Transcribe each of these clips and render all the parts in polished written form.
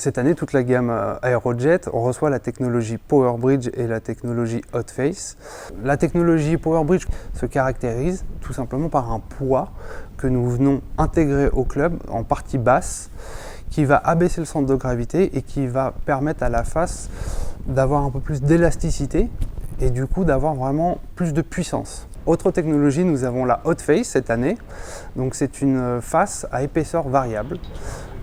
Cette année, toute la gamme Aerojet reçoit la technologie PowerBridge et la technologie Hotface. La technologie PowerBridge se caractérise tout simplement par un poids que nous venons intégrer au club en partie basse, qui va abaisser le centre de gravité et qui va permettre à la face d'avoir un peu plus d'élasticité et du coup d'avoir vraiment plus de puissance. Autre technologie, nous avons la Hotface cette année. Donc c'est une face à épaisseur variable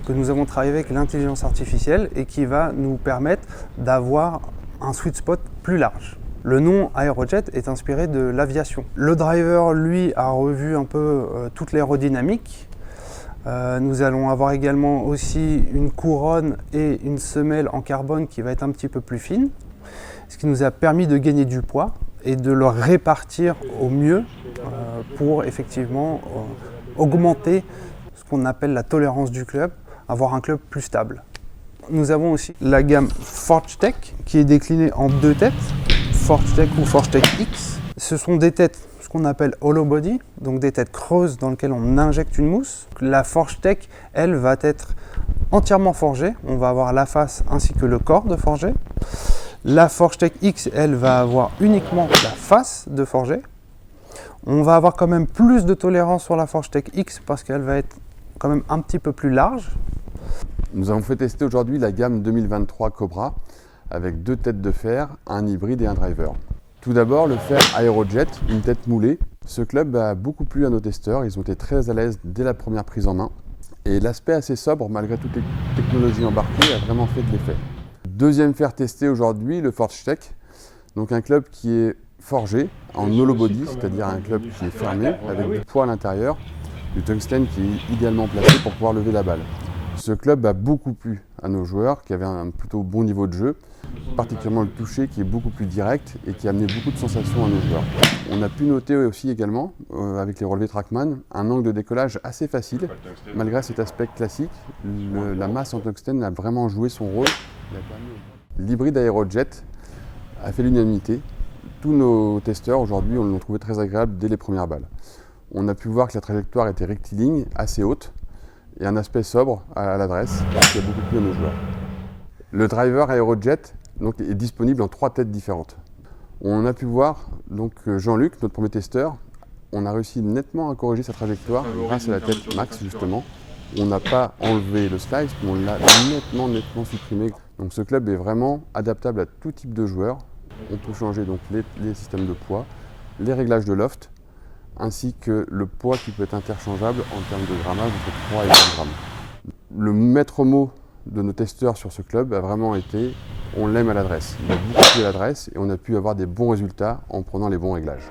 que nous avons travaillé avec l'intelligence artificielle et qui va nous permettre d'avoir un sweet spot plus large. Le nom Aerojet est inspiré de l'aviation. Le driver, lui, a revu un peu toute l'aérodynamique. Nous allons avoir également aussi une couronne et une semelle en carbone qui va être un petit peu plus fine, ce qui nous a permis de gagner du poids et de le répartir au mieux pour effectivement augmenter ce qu'on appelle la tolérance du club, avoir un club plus stable. Nous avons aussi la gamme ForgeTech qui est déclinée en deux têtes, ForgeTech ou ForgeTech X. Ce sont des têtes, ce qu'on appelle hollow body, donc des têtes creuses dans lesquelles on injecte une mousse. La ForgeTech, elle, va être entièrement forgée. On va avoir la face ainsi que le corps de forgé. La ForgeTech X, elle, va avoir uniquement la face de forgé. On va avoir quand même plus de tolérance sur la ForgeTech X parce qu'elle va être quand même un petit peu plus large. Nous avons fait tester aujourd'hui la gamme 2023 Cobra avec deux têtes de fer, un hybride et un driver. Tout d'abord, le fer Aerojet, une tête moulée. Ce club a beaucoup plu à nos testeurs, ils ont été très à l'aise dès la première prise en main. Et l'aspect assez sobre, malgré toutes les technologies embarquées, a vraiment fait de l'effet. Deuxième fer testé aujourd'hui, le ForgeTech. Donc un club qui est forgé en hollow body, c'est-à-dire un club qui est fermé avec du poids à l'intérieur, du tungstène qui est idéalement placé pour pouvoir lever la balle. Ce club a beaucoup plu à nos joueurs qui avaient un plutôt bon niveau de jeu, particulièrement le toucher qui est beaucoup plus direct et qui a amené beaucoup de sensations à nos joueurs. On a pu noter aussi également, avec les relevés Trackman, un angle de décollage assez facile. Malgré cet aspect classique, la masse en tungstène a vraiment joué son rôle. L'hybride Aerojet a fait l'unanimité. Tous nos testeurs aujourd'hui l'ont trouvé très agréable dès les premières balles. On a pu voir que la trajectoire était rectiligne, assez haute, et un aspect sobre à l'adresse, qui a beaucoup plu à nos joueurs. Le driver Aerojet donc, est disponible en 3 têtes différentes. On a pu voir donc Jean-Luc, notre premier testeur, on a réussi nettement à corriger sa trajectoire grâce à la tête Max justement. On n'a pas enlevé le slice, mais on l'a nettement supprimé. Donc ce club est vraiment adaptable à tout type de joueurs. On peut changer donc les systèmes de poids, les réglages de loft, ainsi que le poids qui peut être interchangeable en termes de grammage entre 3 et 20 grammes. Le maître mot de nos testeurs sur ce club a vraiment été on l'aime à l'adresse. Il a beaucoup plu à l'adresse et on a pu avoir des bons résultats en prenant les bons réglages.